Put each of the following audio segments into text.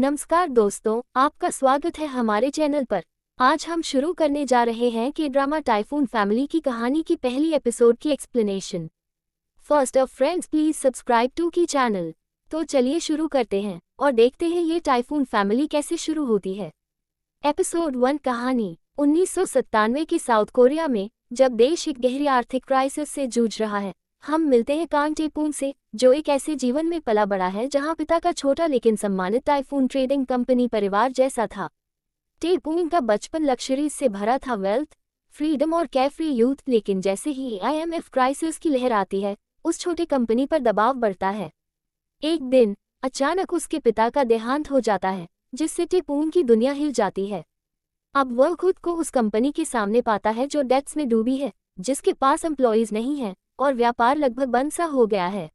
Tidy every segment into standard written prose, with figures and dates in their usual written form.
नमस्कार दोस्तों, आपका स्वागत है हमारे चैनल पर। आज हम शुरू करने जा रहे हैं कि ड्रामा टाइफून फैमिली की कहानी की पहली एपिसोड की explanation. First of friends, please subscribe to की चैनल। तो चलिए शुरू करते हैं और देखते हैं ये टाइफून फैमिली कैसे शुरू होती है। एपिसोड 1 कहानी 1997 के साउथ कोरिया में, जब देश एक गहरी आर्थिक क्राइसिस से जूझ रहा है। हम मिलते हैं कांग टेपून से, जो एक ऐसे जीवन में पला बड़ा है जहां पिता का छोटा लेकिन सम्मानित टाइफून ट्रेडिंग कंपनी परिवार जैसा था। टेपून का बचपन लग्जरीज से भरा था, वेल्थ, फ्रीडम और कैफ्री यूथ, लेकिन जैसे ही IMF क्राइसिस की लहर आती है, उस छोटे कंपनी पर दबाव बढ़ता है। एक दिन अचानक उसके पिता का देहांत हो जाता है, जिससे टेपून की दुनिया हिल जाती है। अब वह खुद को उस कंपनी के सामने पाता है जो डेट्स में डूबी है, जिसके पास एम्प्लॉयज नहीं है और व्यापार लगभग बंद सा हो गया है।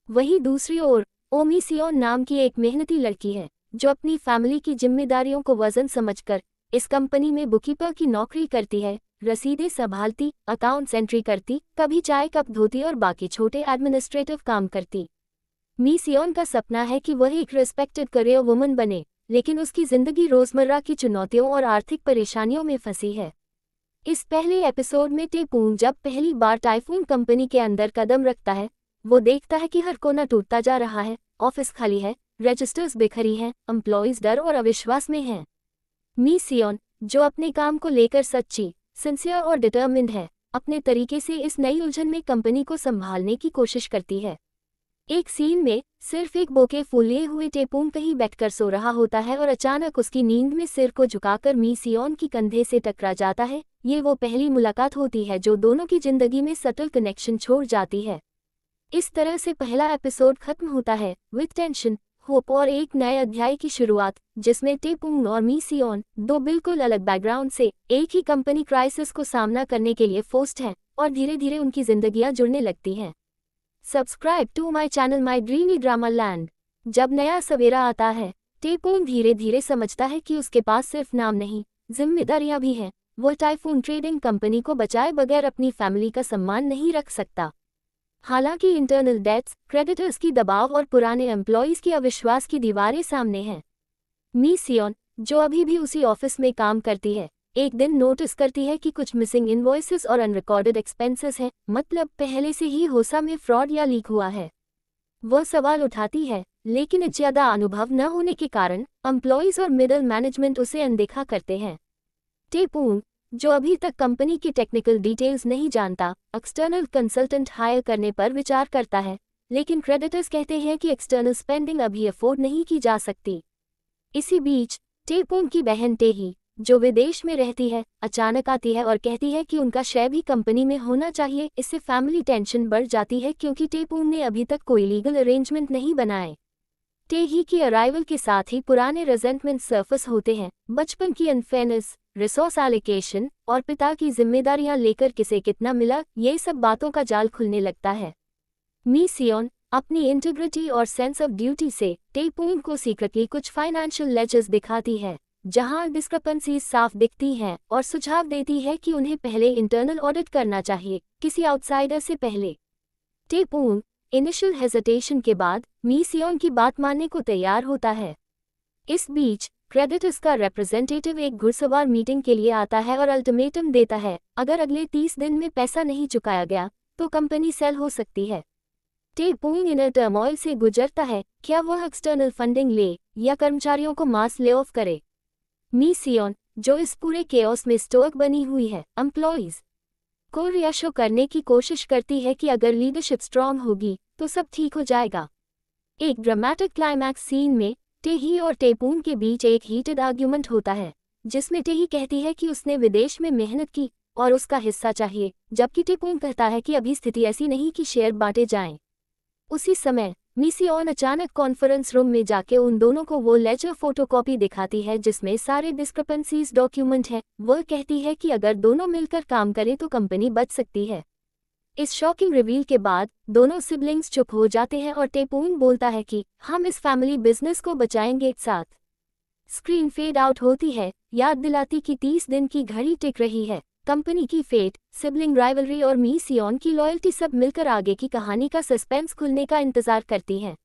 वहीं दूसरी ओर ओमी सियोन नाम की एक मेहनती लड़की है, जो अपनी फैमिली की जिम्मेदारियों को वजन समझकर इस कंपनी में बुककीपर की नौकरी करती है, रसीदें संभालती, अकाउंट्स एंट्री करती, कभी चाय कप धोती और बाकी छोटे एडमिनिस्ट्रेटिव काम करती। मी सियोन का सपना है कि वह एक रिस्पेक्टेड करियर वुमन बने, लेकिन उसकी जिंदगी रोजमर्रा की चुनौतियों और आर्थिक परेशानियों में फंसी है। इस पहले एपिसोड में टेपून जब पहली बार टाइफून कंपनी के अंदर कदम रखता है, वो देखता है कि हर कोना टूटता जा रहा है, ऑफिस खाली है, रजिस्टर्स बिखरी हैं, एम्प्लॉयज डर और अविश्वास में हैं। मी सियोन, जो अपने काम को लेकर सच्ची, सिंसियर और डिटर्मिन्ड है, अपने तरीके से इस नई उलझन में कंपनी को संभालने की कोशिश करती है। एक सीन में सिर्फ एक बोके फूल लिए हुए टेपून कहीं बैठकर सो रहा होता है और अचानक उसकी नींद में सिर को झुकाकर मी सियोन की कंधे से टकरा जाता है। ये वो पहली मुलाकात होती है जो दोनों की जिंदगी में सटल कनेक्शन छोड़ जाती है। इस तरह से पहला एपिसोड खत्म होता है विद टेंशन, होप और एक नए अध्याय की शुरुआत, जिसमें टेपून और मी सियोन, दो बिल्कुल अलग बैकग्राउंड से एक ही कंपनी क्राइसिस को सामना करने के लिए फोर्स्ड हैं और धीरे धीरे उनकी जिंदगियां जुड़ने लगती हैं। Subscribe to my channel my dreamy drama land. जब नया सवेरा आता है, टेपून धीरे धीरे समझता है कि उसके पास सिर्फ नाम नहीं, जिम्मेदारियां भी हैं। वो टाइफून ट्रेडिंग कंपनी को बचाए बगैर अपनी फैमिली का सम्मान नहीं रख सकता। हालांकि इंटरनल डेट्स, क्रेडिटर्स की दबाव और पुराने एम्प्लॉयज की अविश्वास की दीवारें सामने हैं। मी सियोन, जो अभी भी उसी ऑफिस में काम करती है, एक दिन नोटिस करती है कि कुछ मिसिंग इनवॉइसेस और अनरिकॉर्डेड एक्सपेंसेस हैं, मतलब पहले से ही होसा में फ्रॉड या लीक हुआ है। वह सवाल उठाती है, लेकिन ज्यादा अनुभव न होने के कारण एम्प्लॉयज और मिडिल मैनेजमेंट उसे अनदेखा करते हैं। टेपून, जो अभी तक कंपनी की टेक्निकल डिटेल्स नहीं जानता, एक्सटर्नल कंसल्टेंट हायर करने पर विचार करता है, लेकिन क्रेडिटर्स कहते हैं कि एक्सटर्नल स्पेंडिंग अभी अफोर्ड नहीं की जा सकती। इसी बीच टेपून की बहन टेही, जो विदेश में रहती है, अचानक आती है और कहती है कि उनका शेयर भी कंपनी में होना चाहिए। इससे फैमिली टेंशन बढ़ जाती है क्योंकि टेपून ने अभी तक कोई लीगल अरेंजमेंट नहीं बनाए। टेही की अराइवल के साथ ही पुराने रेजेंटमेंट सरफेस होते हैं, बचपन की अनफेयरनेस, रिसोर्स एलोकेशन और पिता की जिम्मेदारियां लेकर किसे कितना मिला, ये सब बातों का जाल खुलने लगता है। मी सियोन अपनी इंटीग्रिटी और सेंस ऑफ ड्यूटी से टेपून को सीक्रेटली कुछ फाइनेंशियल लेजर्स दिखाती है, जहां डिस्क्रिपेंसीज साफ दिखती हैं, और सुझाव देती है कि उन्हें पहले इंटरनल ऑडिट करना चाहिए, किसी आउटसाइडर से पहले। टेपून इनिशियल हेजिटेशन के बाद मी सियोन की बात मानने को तैयार होता है। इस बीच क्रेडिटर्स का रिप्रेजेंटेटिव एक घुड़सवार मीटिंग के लिए आता है और अल्टीमेटम देता है, अगर अगले 30 दिन में पैसा नहीं चुकाया गया तो कंपनी सेल हो सकती है। टेपून इनर टर्मोइल से गुजरता है, क्या वह एक्सटर्नल फंडिंग ले या कर्मचारियों को मास ले ऑफ करे। मी सियोन, जो इस पूरे केओस में स्टोइक बनी हुई है, एम्प्लॉयज को रियशो करने की कोशिश करती है कि अगर लीडरशिप स्ट्रांग होगी तो सब ठीक हो जाएगा। एक ड्रामेटिक क्लाइमैक्स सीन में टेही और टेपून के बीच एक हीटेड आर्ग्यूमेंट होता है, जिसमें टेही कहती है कि उसने विदेश में मेहनत की और उसका हिस्सा चाहिए, जबकि टेपून कहता है कि अभी स्थिति ऐसी नहीं कि शेयर बांटे जाएं। उसी समय मी सियोन अचानक कॉन्फ्रेंस रूम में जाके उन दोनों को वो लेजर फोटोकॉपी दिखाती है जिसमें सारे डिस्क्रिपेंसीज डॉक्यूमेंट है। वह कहती है कि अगर दोनों मिलकर काम करें तो कंपनी बच सकती है। इस शॉकिंग रिवील के बाद दोनों सिबलिंग्स चुप हो जाते हैं और टेपून बोलता है कि हम इस फैमिली बिजनेस को बचाएंगे एक साथ। स्क्रीन फेड आउट होती है, याद दिलाती कि 30 दिन की घड़ी टिक रही है। कंपनी की फेट, सिबलिंग राइवलरी और मी सियोन की लॉयल्टी सब मिलकर आगे की कहानी का सस्पेंस खुलने का इंतजार करती हैं।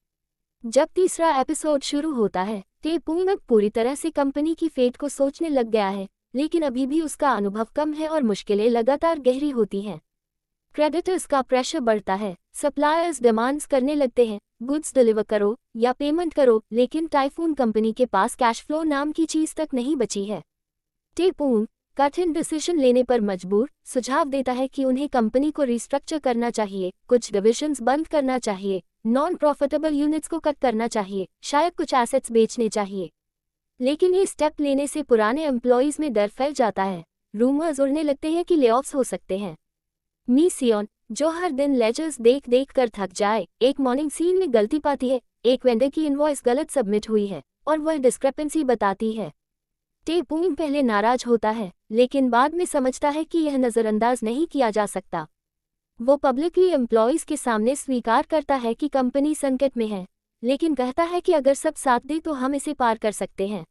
जब तीसरा एपिसोड शुरू होता है, टेपूंग अब पूरी तरह से कंपनी की फेट को सोचने लग गया है, लेकिन अभी भी उसका अनुभव कम है और मुश्किलें लगातार गहरी होती हैं। क्रेडिटर्स का प्रेशर बढ़ता है, सप्लायर्स डिमांड्स करने लगते हैं, गुड्स डिलीवर करो या पेमेंट करो, लेकिन टाइफून कंपनी के पास कैश फ्लो नाम की चीज तक नहीं बची है। टेपूंग कठिन डिसीजन लेने पर मजबूर सुझाव देता है कि उन्हें कंपनी को रिस्ट्रक्चर करना चाहिए, कुछ डिविजन्स बंद करना चाहिए, नॉन प्रॉफिटेबल यूनिट्स को कट करना चाहिए, शायद कुछ एसेट्स बेचने चाहिए। लेकिन ये स्टेप लेने से पुराने एम्प्लॉयज में डर फैल जाता है। रूमर्स उड़ने लगते हैं कि लेऑफ्स हो सकते हैं। मी सियोन, जो हर दिन लेजर्स देख देख कर थक जाए, एक मॉर्निंग सीन में गलती पाती है। एक वेंडर की इनवॉइस गलत सबमिट हुई है और वह डिस्क्रिपेंसी बताती है। टेपूंग पहले नाराज होता है, लेकिन बाद में समझता है कि यह नज़रअंदाज नहीं किया जा सकता। वो पब्लिकली एम्प्लॉयज़ के सामने स्वीकार करता है कि कंपनी संकट में है, लेकिन कहता है कि अगर सब साथ दें तो हम इसे पार कर सकते हैं।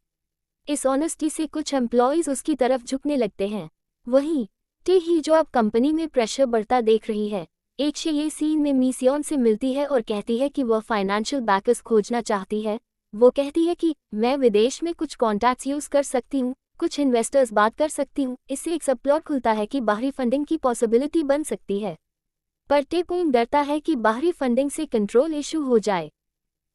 इस ऑनेस्टी से कुछ एम्प्लॉयज़ उसकी तरफ झुकने लगते हैं। वहीं टेही, जो अब कंपनी में प्रेशर बढ़ता देख रही है, एक से ये सीन में मी सियोन से मिलती है और कहती है कि वह फाइनेंशियल बैकर्स खोजना चाहती है। वो कहती है कि मैं विदेश में कुछ कॉन्टैक्ट्स यूज़ कर सकती हूँ, कुछ इन्वेस्टर्स बात कर सकती हूँ। इससे एक सबप्लॉट खुलता है कि बाहरी फंडिंग की पॉसिबिलिटी बन सकती है। पर टेपूंग डरता है कि बाहरी फंडिंग से कंट्रोल इशू हो जाए।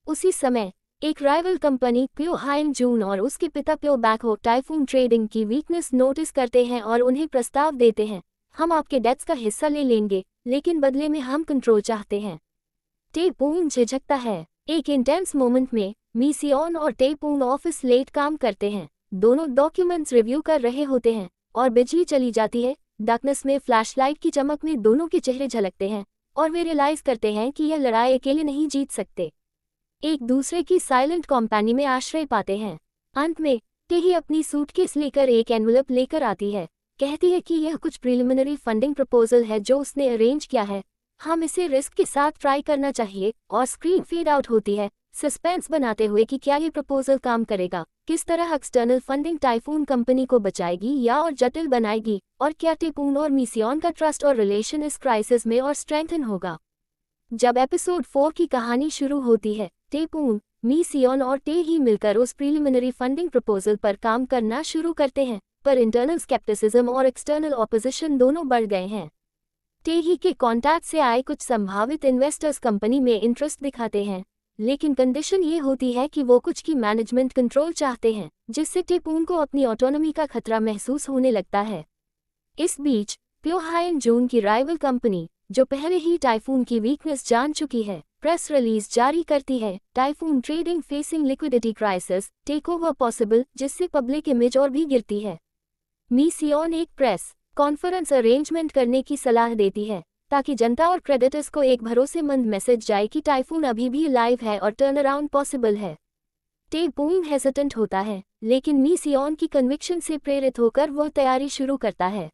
उसी समय एक राइवल कंपनी प्यो हाइन जून और उसके पिता प्यो बैकहो टाइफून ट्रेडिंग की वीकनेस नोटिस करते हैं और उन्हें प्रस्ताव देते हैं, हम आपके डेट्स का हिस्सा ले लेंगे, लेकिन बदले में हम कंट्रोल चाहते हैं। टेपूंग झिझकता है। एक इंटेंस मोमेंट में मी सियोन और टेपूंग ऑफिस लेट काम करते हैं। दोनों डॉक्यूमेंट्स रिव्यू कर रहे होते हैं और बिजली चली जाती है। डार्कनेस में फ्लैशलाइट की चमक में दोनों के चेहरे झलकते हैं और वे रियलाइज करते हैं कि यह लड़ाई अकेले नहीं जीत सकते, एक दूसरे की साइलेंट कंपनी में आश्रय पाते हैं। अंत में टेही अपनी सूटकेस लेकर एक एनवलप लेकर आती है, कहती है कि यह कुछ प्रिलिमिनरी फंडिंग प्रपोजल है जो उसने अरेंज किया है, हम इसे रिस्क के साथ ट्राई करना चाहिए। और स्क्रीन फेड आउट होती है, सस्पेंस बनाते हुए कि क्या ये प्रपोजल काम करेगा, किस तरह एक्सटर्नल फंडिंग टाइफून कंपनी को बचाएगी या और जटिल बनाएगी, और क्या टेपूंग और मी सियोन का ट्रस्ट और रिलेशन इस क्राइसिस में और स्ट्रेंथन होगा। जब एपिसोड 4 की कहानी शुरू होती है, टेपूंग, मी सियोन और टेही मिलकर उस प्रीलिमिनरी फंडिंग प्रपोजल पर काम करना शुरू करते हैं, पर इंटरनल स्केप्टिसिज्म और एक्सटर्नल ऑपोजिशन दोनों बढ़ गए हैं। टेही के कॉन्टैक्ट से आए कुछ संभावित इन्वेस्टर्स कंपनी में इंटरेस्ट दिखाते हैं, लेकिन कंडीशन ये होती है कि वो कुछ की मैनेजमेंट कंट्रोल चाहते हैं, जिससे टेपूंग को अपनी ऑटोनॉमी का खतरा महसूस होने लगता है। इस बीच प्यो हाइन जून की राइवल कंपनी, जो पहले ही टाइफून की वीकनेस जान चुकी है, प्रेस रिलीज जारी करती है, typhoon trading facing liquidity crisis, take over possible, जिससे पब्लिक इमेज और भी गिरती है। मी सियोन एक प्रेस कॉन्फ्रेंस अरेंजमेंट करने की सलाह देती है, ताकि जनता और क्रेडिटर्स को एक भरोसेमंद मैसेज जाए कि टाइफून अभी भी लाइव है और टर्न अराउंड पॉसिबल है। टेपूंग हेसिटेंट होता है, लेकिन मी सियोन की कन्विक्शन से प्रेरित होकर वह तैयारी शुरू करता है।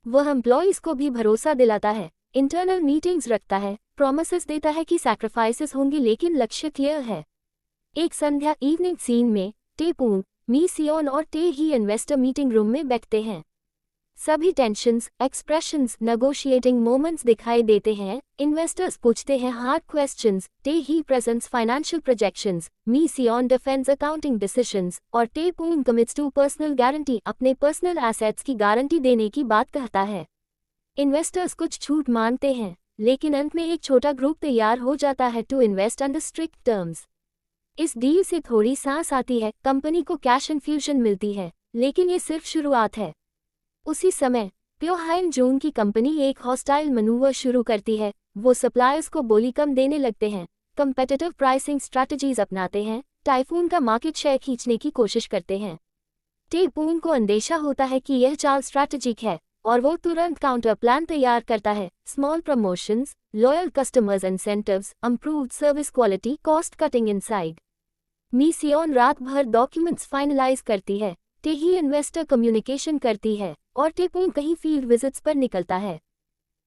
वह एम्प्लॉयज़ को भी भरोसा दिलाता है, इंटरनल मीटिंग्स रखता है, प्रॉमिसेस देता है कि सैक्रिफाइसेस होंगे, लेकिन लक्ष्य क्लियर है। एक संध्या इवनिंग सीन में टेपूंग, मी सियोन और टेही इन्वेस्टर मीटिंग रूम में बैठते हैं। सभी टेंशन्स, एक्सप्रेशंस, नेगोशिएटिंग मोमेंट्स दिखाई देते हैं। इन्वेस्टर्स पूछते हैं हार्ड क्वेश्चंस, टेही presents financial projections, Mi Seon defends accounting decisions, और टेपूंग कमिट्स टू पर्सनल गारंटी, अपने पर्सनल एसेट्स की गारंटी देने की बात कहता है। इन्वेस्टर्स कुछ छूट मानते हैं, लेकिन अंत में एक छोटा ग्रुप तैयार हो जाता है to invest under strict terms. इस डील से थोड़ी सांस आती है, कंपनी को कैश इन्फ्यूजन मिलती है, लेकिन ये सिर्फ शुरुआत है। उसी समय प्यो हाइन जून की कंपनी एक हॉस्टाइल मनूवर शुरू करती है। वो सप्लायर्स को बोली कम देने लगते हैं, कंपेटिटिव प्राइसिंग स्ट्रैटेजीज अपनाते हैं, टाइफून का मार्केट शेयर खींचने की कोशिश करते हैं। टेपूंग को अंदेशा होता है कि यह चाल स्ट्रैटेजिक है और वो तुरंत काउंटर प्लान तैयार करता है, small promotions, loyal customers incentives, improved service quality, cost cutting inside. Mi Seon रात भर डॉक्यूमेंट्स फाइनलाइज करती है, टेही इन्वेस्टर कम्युनिकेशन करती है और टेपूंग कहीं फील्ड विजिट्स पर निकलता है।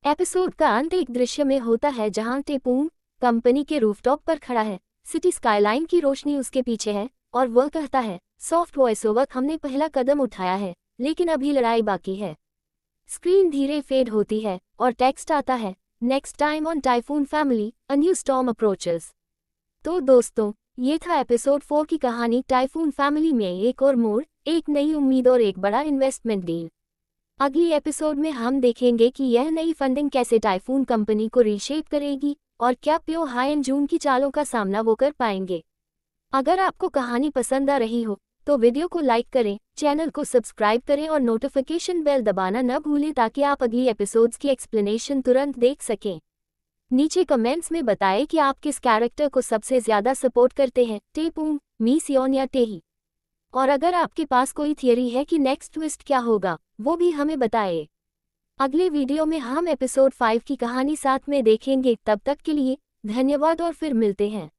एपिसोड का अंत एक दृश्य में होता है जहां टेपूंग कंपनी के रूफटॉप पर खड़ा है, सिटी स्काईलाइन की रोशनी उसके पीछे है और वह कहता है, सॉफ्ट वॉइस ओवर, हमने पहला कदम उठाया है, लेकिन अभी लड़ाई बाकी है। स्क्रीन धीरे फेड होती है और टेक्स्ट आता है, next time on typhoon family, a new storm approaches. तो दोस्तों, ये था एपिसोड 4 की कहानी टाइफून फैमिली में एक और मोड़, एक नई उम्मीद और एक बड़ा इन्वेस्टमेंट डील। अगली एपिसोड में हम देखेंगे कि यह नई फंडिंग कैसे टाइफून कंपनी को रीशेप करेगी और क्या प्यो हाई एंड जून की चालों का सामना वो कर पाएंगे। अगर आपको कहानी पसंद आ रही हो तो वीडियो को लाइक करें, चैनल को सब्सक्राइब करें और नोटिफिकेशन बेल दबाना न भूलें ताकि आप अगली एपिसोड्स की एक्सप्लेनेशन तुरंत देख सकें। नीचे कमेंट्स में बताएं कि आप किस कैरेक्टर को सबसे ज़्यादा सपोर्ट करते हैं, टेपूम, मीसियोन या टेही। और अगर आपके पास कोई थियरी है कि नेक्स्ट ट्विस्ट क्या होगा, वो भी हमें बताएं। अगले वीडियो में हम एपिसोड 5 की कहानी साथ में देखेंगे। तब तक के लिए धन्यवाद और फिर मिलते हैं।